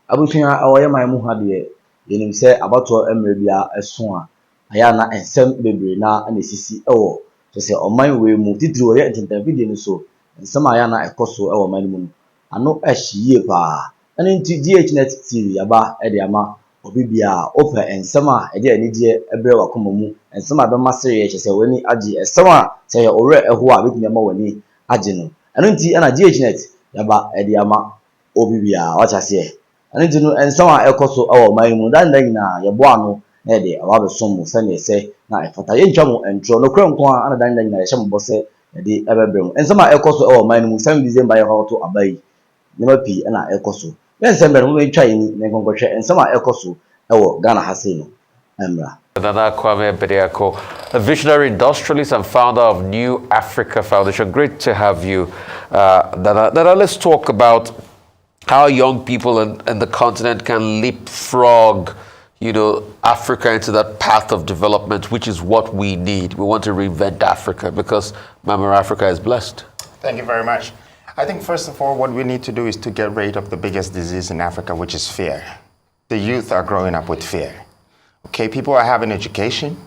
abusua awoye man mu ha de yenim se abato emre bia eso a aya na ensem bebre na esisi ewo se oman we mu titiri oye ententanfidie no so ensem aya na ekoso ewo man mu no ano ehyiye pa ene nti Ghnet TV yaba e de ama obi bia ope ensem a e de anigye ebre wakoma mu ensem abema sere se wani agi ensem a se ye ore eho a betumi ama wani agi no ene nti na Ghnet yaba e de ama obi bia wachase ene nti no ensem a ekoso ewo man mu dan nyina ye bo ano na de awabe som se ne se na efata ye ntwa mo entro no kra nko a na dan nyina ye hye mo bose de ebebre mu ensem a ekoso ewo man mu 7 December ye hoto abai nema pi na ekoso ensem no me twa yini ne nkonkotwe ensem a ekoso ewo Ghana ha sei no emra Kwame Badiako, a visionary industrialist and founder of New Africa Foundation. Great to have you, Dada. Let's talk about how young people in the continent can leapfrog, Africa into that path of development, which is what we need. We want to reinvent Africa because Mama Africa is blessed. Thank you very much. I think first of all, what we need to do is to get rid of the biggest disease in Africa, which is fear. The youth are growing up with fear. Okay, people are having education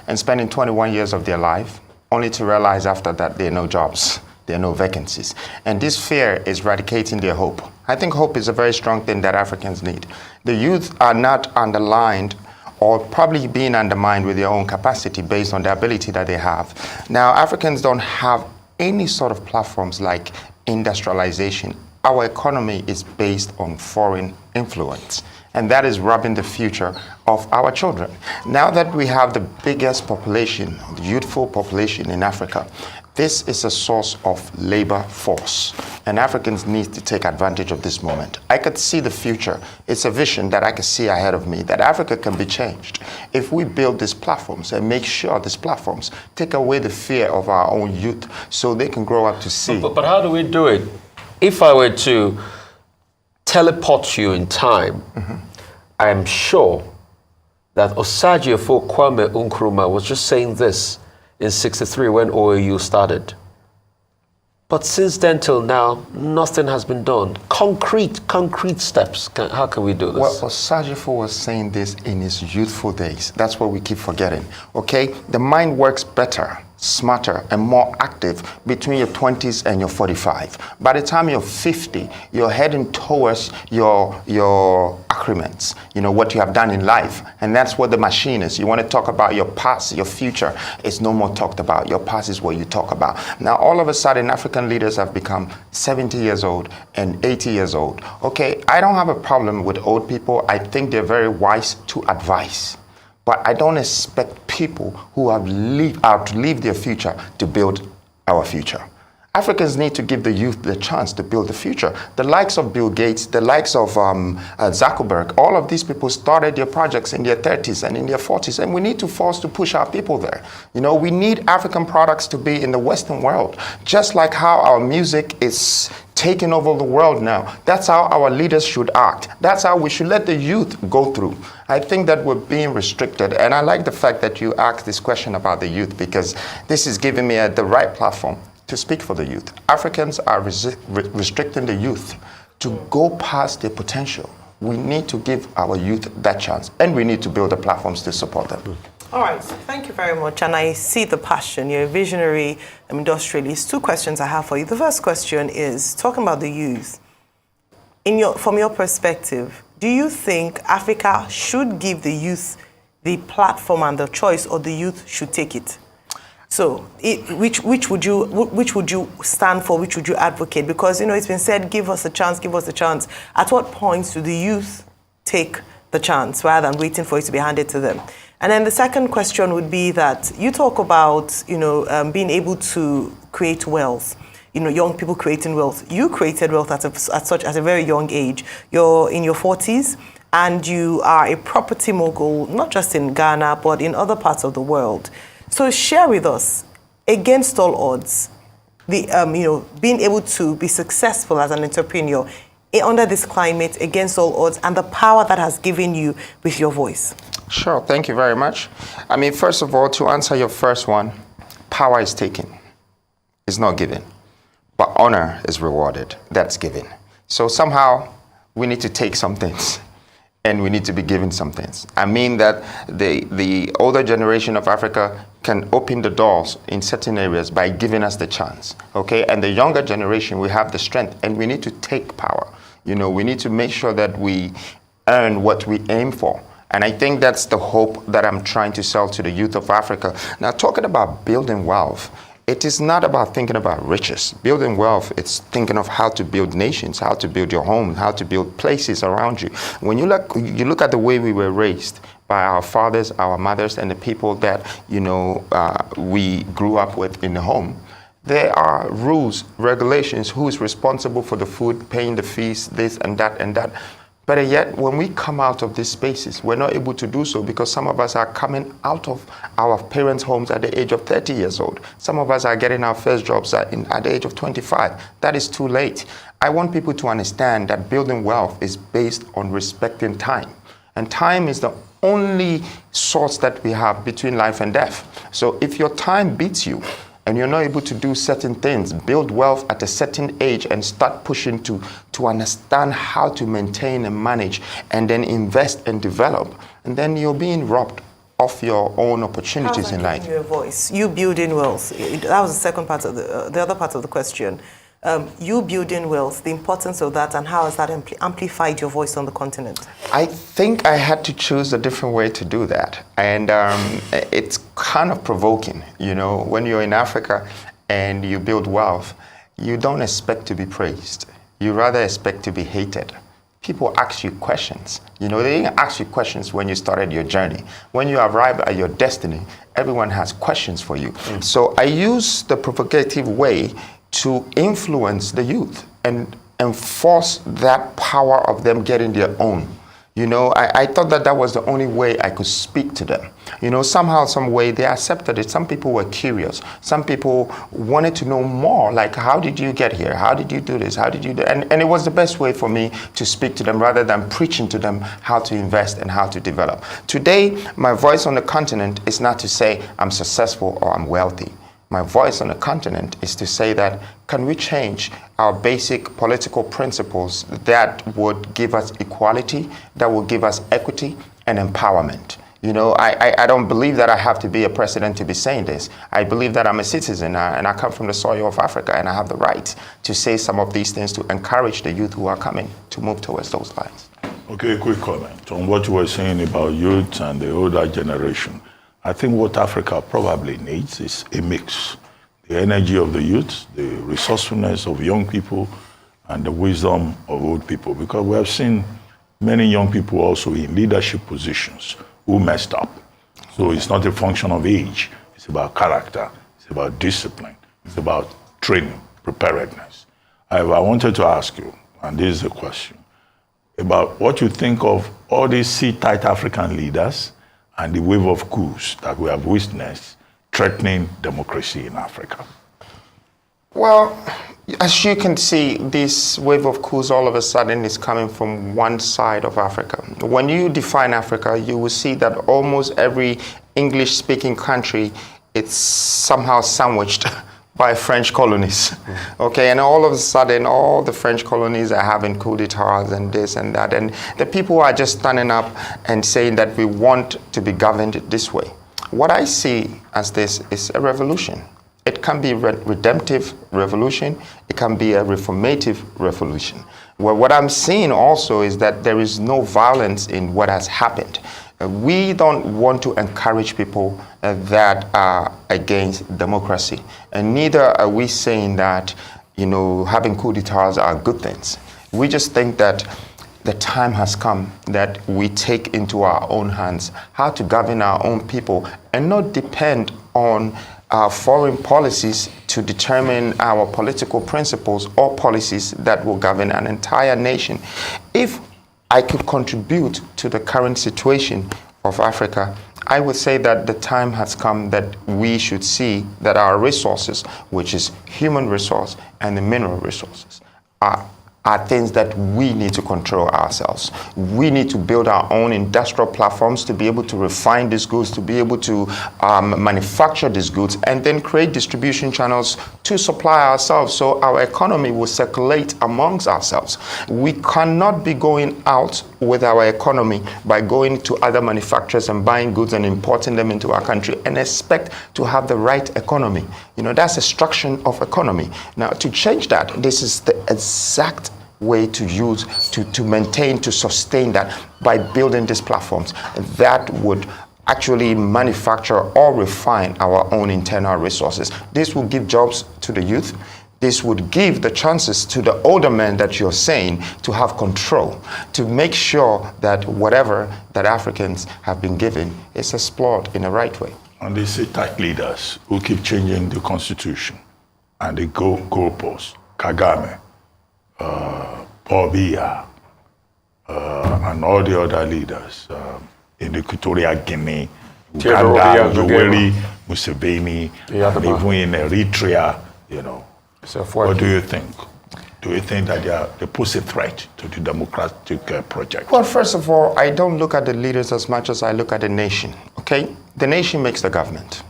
and spending 21 years of their life only to realize after that there are no jobs, there are no vacancies. And this fear is eradicating their hope. I think hope is a very strong thing that Africans need. The youth are not underlined or probably being undermined with their own capacity based on the ability that they have. Now, Africans don't have any sort of platforms like industrialization. Our economy is based on foreign influence, and that is robbing the future of our children. Now that we have the biggest population, the youthful population in Africa, this is a source of labor force, and Africans need to take advantage of this moment. I could see the future. It's a vision that I could see ahead of me, that Africa can be changed if we build these platforms and make sure these platforms take away the fear of our own youth so they can grow up to see. But how do we do it? If I were to teleport you in time, I am sure that Osagyefo Kwame Nkrumah was just saying this in 63 when OAU started. But since then till now, nothing has been done. Concrete steps. How can we do this? Well, Osagyefo was saying this in his youthful days. That's what we keep forgetting, okay? The mind works better, smarter, and more active between your 20s and your 45. By the time you're 50, you're heading towards your accrements, what you have done in life. And that's what the machine is. You want to talk about your past, your future. It's no more talked about. Your past is what you talk about. Now, all of a sudden, African leaders have become 70 years old and 80 years old. Okay, I don't have a problem with old people. I think they're very wise to advise. But I don't expect people who have outlived their future to build our future. Africans need to give the youth the chance to build the future. The likes of Bill Gates, the likes of Zuckerberg, all of these people started their projects in their 30s and in their 40s, and we need to force to push our people there. We need African products to be in the Western world, just like how our music is taking over the world now. That's how our leaders should act. That's how we should let the youth go through. I think that we're being restricted, and I like the fact that you asked this question about the youth, because this is giving me the right platform to speak for the youth. Africans are restricting the youth to go past their potential. We need to give our youth that chance, and we need to build the platforms to support them. All right, thank you very much. And I see the passion. You're a visionary industrialist. 2 questions I have for you. The first question is, talking about the youth, from your perspective, do you think Africa should give the youth the platform and the choice, or the youth should take it? So, which would you stand for? Which would you advocate? Because it's been said, give us a chance, give us a chance. At what point do the youth take the chance rather than waiting for it to be handed to them? And then the second question would be that you talk about being able to create wealth. Young people creating wealth. You created wealth at a very young age. You're in your 40s, and you are a property mogul, not just in Ghana but in other parts of the world. So share with us, against all odds, being able to be successful as an entrepreneur under this climate, against all odds, and the power that has given you with your voice. Sure, thank you very much. I mean, first of all, to answer your first one, power is taken. It's not given. But honor is rewarded. That's given. So somehow, we need to take some things and we need to be given some things. I mean that the older generation of Africa can open the doors in certain areas by giving us the chance, okay? And the younger generation, we have the strength and we need to take power. You know, we need to make sure that we earn what we aim for. And I think that's the hope that I'm trying to sell to the youth of Africa. Now, talking about building wealth, it is not about thinking about riches. Building wealth, it's thinking of how to build nations, how to build your home, how to build places around you. When you look at the way we were raised by our fathers, our mothers, and the people that, you know, we grew up with in the home, there are rules, regulations, who is responsible for the food, paying the fees, this and that and that. But yet, when we come out of these spaces, we're not able to do so because some of us are coming out of our parents' homes at the age of 30 years old. Some of us are getting our first jobs at the age of 25. That is too late. I want people to understand that building wealth is based on respecting time. And time is the only source that we have between life and death. So if your time beats you, and you're not able to do certain things, build wealth at a certain age and start pushing to understand how to maintain and manage and then invest and develop, and then you're being robbed of your own opportunities in life. Your voice, you building wealth. That was the second part of the other part of the question. You building wealth, the importance of that, and how has that amplified your voice on the continent? I think I had to choose a different way to do that. And it's kind of provoking, you know, when you're in Africa and you build wealth, you don't expect to be praised. You rather expect to be hated. People ask you questions. You know, they didn't ask you questions when you started your journey. When you arrive at your destiny, everyone has questions for you. So I use the provocative way to influence the youth and enforce that power of them getting their own. You know, I thought that that was the only way I could speak to them. You know, somehow, some way they accepted it. Some people were curious. Some people wanted to know more, like, how did you get here? How did you do this? How did you do it? And it was the best way for me to speak to them rather than preaching to them how to invest and how to develop. Today, my voice on the continent is not to say I'm successful or I'm wealthy. My voice on the continent is to say that, can we change our basic political principles that would give us equality, that will give us equity and empowerment? You know, I don't believe that I have to be a president to be saying this. I believe that I'm a citizen and I come from the soil of Africa and I have the right to say some of these things to encourage the youth who are coming to move towards those lines. Okay, a quick comment on what you were saying about youth and the older generation. I think what Africa probably needs is a mix. The energy of the youth, the resourcefulness of young people, and the wisdom of old people. Because we have seen many young people also in leadership positions who messed up. So it's not a function of age. It's about character. It's about discipline. It's about training, preparedness. However, I wanted to ask you, and this is a question, about what you think of all these seat-tight African leaders and the wave of coups that we have witnessed threatening democracy in Africa. Well, as you can see, this wave of coups all of a sudden is coming from one side of Africa. When you define Africa, you will see that almost every English-speaking country, it's somehow sandwiched by French colonies. Okay, and all of a sudden, all the French colonies are having coup d'etats and this and that, and the people are just standing up and saying that we want to be governed this way. What I see as this is a revolution. It can be a redemptive revolution. It can be a reformative revolution. Well, what I'm seeing also is that there is no violence in what has happened. We don't want to encourage people that are against democracy. And neither are we saying that, you know, having coup d'etats are good things. We just think that the time has come that we take into our own hands how to govern our own people and not depend on foreign policies to determine our political principles or policies that will govern an entire nation. If I could contribute to the current situation of Africa, I would say that the time has come that we should see that our resources, which is human resource and the mineral resources, are are things that we need to control ourselves. We need to build our own industrial platforms to be able to refine these goods, to be able to manufacture these goods, and then create distribution channels to supply ourselves so our economy will circulate amongst ourselves. We cannot be going out with our economy by going to other manufacturers and buying goods and importing them into our country and expect to have the right economy. That's destruction of economy. Now, to change that, this is the exact way to use, to maintain, to sustain that by building these platforms that would actually manufacture or refine our own internal resources. This will give jobs to the youth. This would give the chances to the older men that you're saying to have control, to make sure that whatever that Africans have been given is explored in the right way. And they say tight leaders who keep changing the constitution and the goalposts. Kagame, Paul Biya, and all the other leaders in Equatorial Guinea, Uganda, Yoweri Museveni, and even in Eritrea, What do you think? Do you think that they pose a threat to the democratic project? Well, first of all, I don't look at the leaders as much as I look at the nation, okay? The nation makes the government.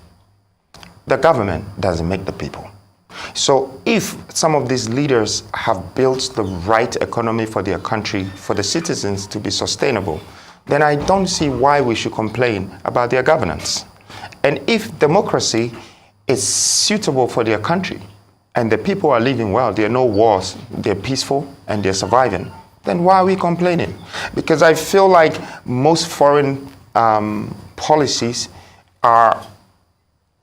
The government doesn't make the people. So if some of these leaders have built the right economy for their country, for the citizens to be sustainable, then I don't see why we should complain about their governance. And if democracy is suitable for their country, and the people are living well, there are no wars, they're peaceful, and they're surviving, then why are we complaining? Because I feel like most foreign policies are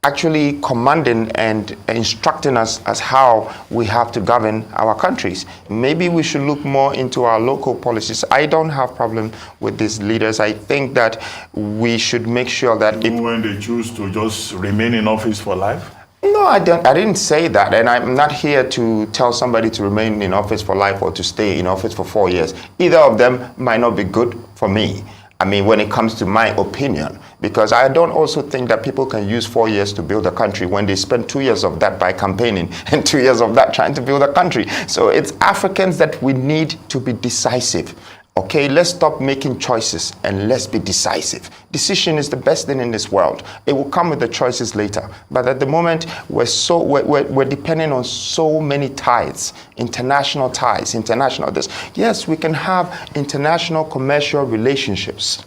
actually commanding and instructing us as how we have to govern our countries. Maybe we should look more into our local policies. I don't have problem with these leaders. I think that we should make sure that even when they choose to just remain in office for life? No, I didn't say that, and I'm not here to tell somebody to remain in office for life or to stay in office for 4 years. Either of them might not be good for me. I mean, when it comes to my opinion, because I don't also think that people can use 4 years to build a country when they spend 2 years of that by campaigning and 2 years of that trying to build a country. So it's Africans that we need to be decisive. Okay, let's stop making choices and let's be decisive. Decision is the best thing in this world. It will come with the choices later. But at the moment, we're depending on so many ties, international this. Yes, we can have international commercial relationships.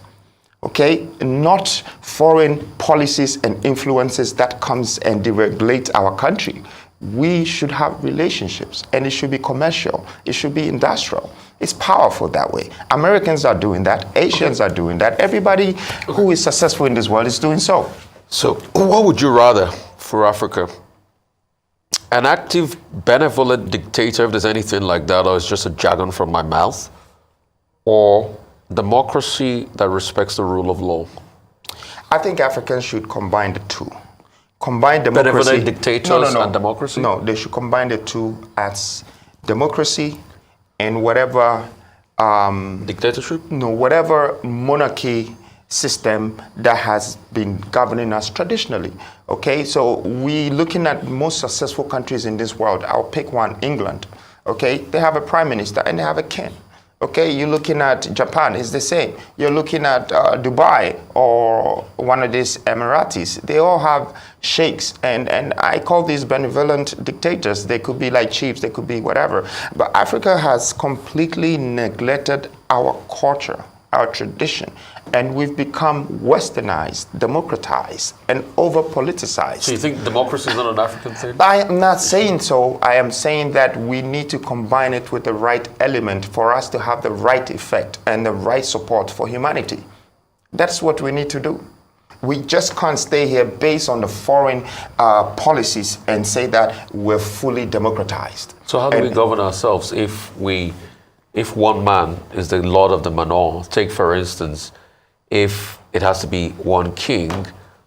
Okay, not foreign policies and influences that comes and deregulate our country. We should have relationships, and it should be commercial. It should be industrial. It's powerful that way. Americans are doing that. Asians are doing that. Everybody who is successful in this world is doing so. So what would you rather for Africa? An active, benevolent dictator, if there's anything like that, or it's just a jargon from my mouth? Or democracy that respects the rule of law? I think Africans should combine the two. Combine democracy. Benevolent dictators and democracy? No, they should combine the two as democracy and whatever dictatorship? No, whatever monarchy system that has been governing us traditionally. Okay, so we looking at most successful countries in this world. I'll pick one, England. Okay, they have a prime minister and they have a king. Okay, you're looking at Japan, it's the same. You're looking at Dubai or one of these Emiratis. They all have sheikhs, and I call these benevolent dictators. They could be like chiefs, they could be whatever. But Africa has completely neglected our culture, our tradition, and we've become westernized, democratized, and over-politicized. So you think democracy is not an African thing? I am not saying so. I am saying that we need to combine it with the right element for us to have the right effect and the right support for humanity. That's what we need to do. We just can't stay here based on the foreign policies and say that we're fully democratized. So how do we govern ourselves if one man is the lord of the manor? Take, for instance, if it has to be one king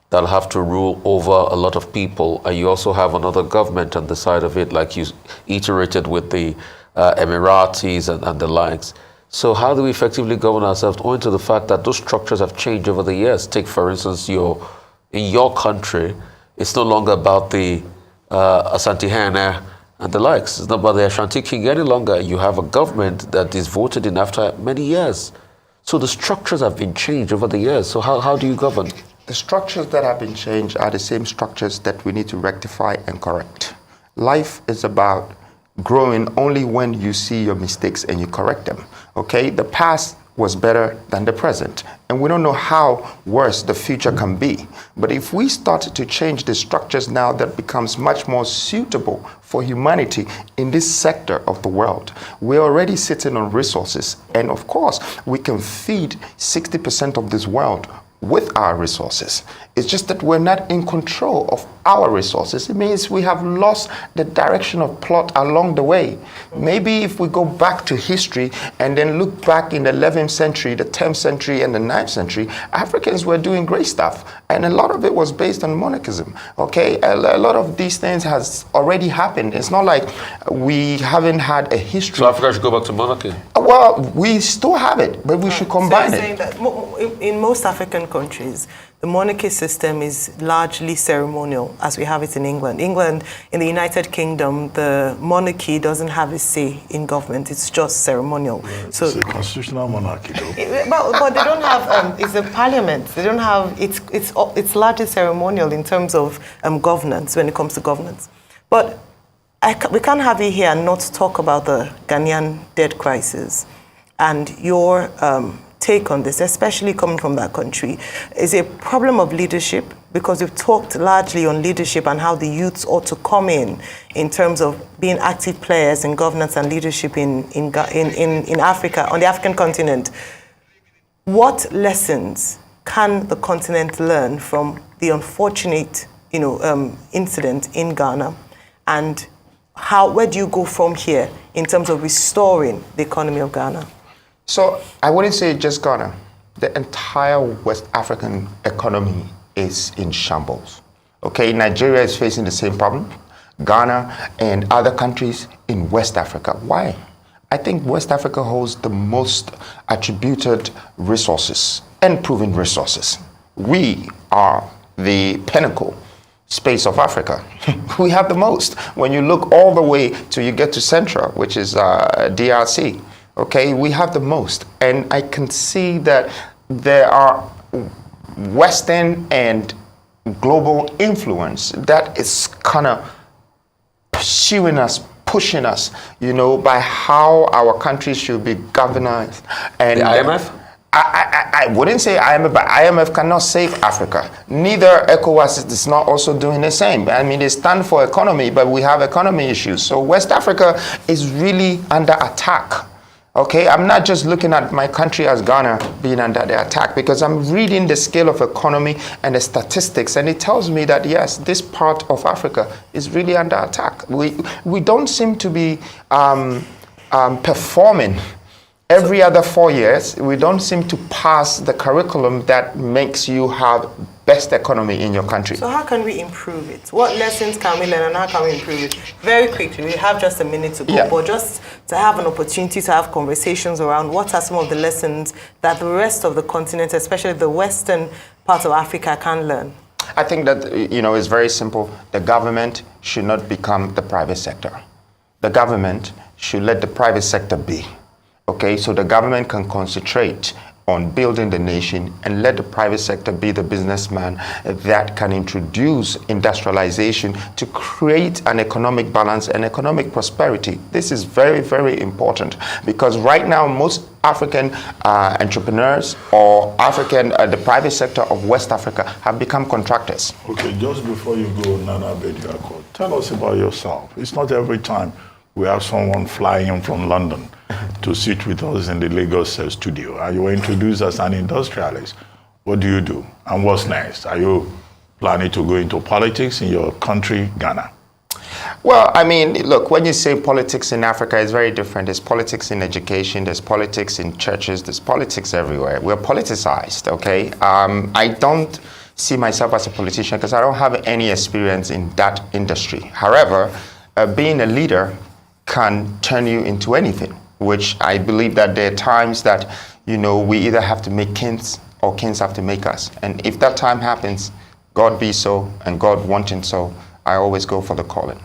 that'll have to rule over a lot of people, and you also have another government on the side of it, like you iterated with the Emiratis and the likes. So how do we effectively govern ourselves owing to the fact that those structures have changed over the years? Take, for instance, in your country, it's no longer about the Asante Hene and the likes. It's not about the Ashanti King any longer. You have a government that is voted in after many years. So the structures have been changed over the years. So how do you govern? The structures that have been changed are the same structures that we need to rectify and correct. Life is about growing only when you see your mistakes and you correct them. Okay? The past was better than the present. And we don't know how worse the future can be. But if we start to change the structures now, that becomes much more suitable for humanity in this sector of the world. We're already sitting on resources. And of course, we can feed 60% of this world with our resources. It's just that we're not in control of our resources. It means we have lost the direction of plot along the way. Maybe if we go back to history and then look back in the 11th century, the 10th century, and the 9th century, Africans were doing great stuff. And a lot of it was based on monarchism. Okay, a lot of these things has already happened. It's not like we haven't had a history. So Africa should go back to monarchy? Well, we still have it, but we should combine so it. saying that in most African countries, the monarchy system is largely ceremonial, as we have it in England. England, in the United Kingdom, the monarchy doesn't have a say in government. It's just ceremonial. Yeah, so it's a constitutional monarchy, though. but they don't have. It's a parliament. They don't have. It's largely ceremonial in terms of governance when it comes to governance. But we can't have you here and not talk about the Ghanaian debt crisis and your take on this, especially coming from that country. Is a problem of leadership, because we've talked largely on leadership and how the youths ought to come in terms of being active players in governance and leadership in Africa, on the African continent. What lessons can the continent learn from the unfortunate, incident in Ghana, and where do you go from here in terms of restoring the economy of Ghana? So I wouldn't say just Ghana. The entire West African economy is in shambles. Okay, Nigeria is facing the same problem. Ghana and other countries in West Africa. Why? I think West Africa holds the most attributed resources and proven resources. We are the pinnacle space of Africa. We have the most. When you look all the way till you get to Central, which is DRC, okay, we have the most. And I can see that there are Western and global influence that is kind of pursuing us, pushing us, by how our countries should be governed. And the IMF? I wouldn't say IMF, but IMF cannot save Africa. Neither ECOWAS is not also doing the same. I mean, they stand for economy, but we have economy issues. So West Africa is really under attack. Okay, I'm not just looking at my country as Ghana being under the attack, because I'm reading the scale of economy and the statistics, and it tells me that yes, this part of Africa is really under attack. We don't seem to be performing. Every other 4 years, we don't seem to pass the curriculum that makes you have best economy in your country. So how can we improve it? What lessons can we learn and how can we improve it? Very quickly, we have just a minute to go, but just to have an opportunity to have conversations around what are some of the lessons that the rest of the continent, especially the western part of Africa, can learn. I think that, it's very simple. The government should not become the private sector. The government should let the private sector be. Okay, so the government can concentrate on building the nation and let the private sector be the businessman that can introduce industrialization to create an economic balance and economic prosperity. This is very, very important, because right now most African entrepreneurs or the private sector of West Africa have become contractors. Okay, just before you go, Nana Badiako, tell us about yourself. It's not every time we have someone flying in from London to sit with us in the Lagos studio. And you were introduced as an industrialist. What do you do? And what's next? Are you planning to go into politics in your country, Ghana? Well, I mean, look, when you say politics in Africa, it's very different. There's politics in education, there's politics in churches, there's politics everywhere. We're politicized, okay? I don't see myself as a politician because I don't have any experience in that industry. However, being a leader can turn you into anything, which I believe that there are times that, we either have to make kings or kings have to make us. And if that time happens, God be so and God wanting so, I always go for the calling.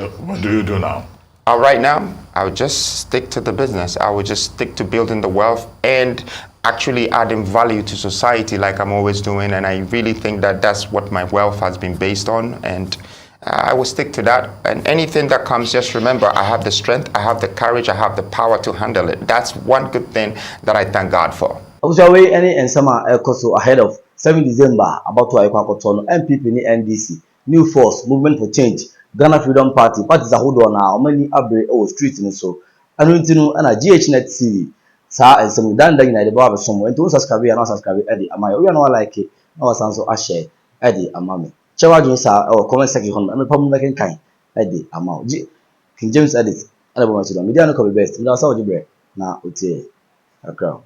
So what do you do now? Right now, I would just stick to the business. I would just stick to building the wealth and actually adding value to society like I'm always doing. And I really think that that's what my wealth has been based on. And I will stick to that. And anything that comes, just remember, I have the strength, I have the courage, I have the power to handle it. That's one good thing that I thank God for. Also, we any and summer so ahead of 7 December about to Aikwakotono, MPP ni NDC, New Force, Movement for Change, Ghana Freedom Party, parties are hold on now, many abre street in so. And Ghnet TV. Sa and some dan the bar of some when to subscribe and not subscribe Eddie. Am I like it? No sounds so share Eddie Amami. Chawa sa or comment section on I'm problem making kind Eddie Amau. King James edit. I don't want to media no copy best. That's how you break. Now, it's a crowd.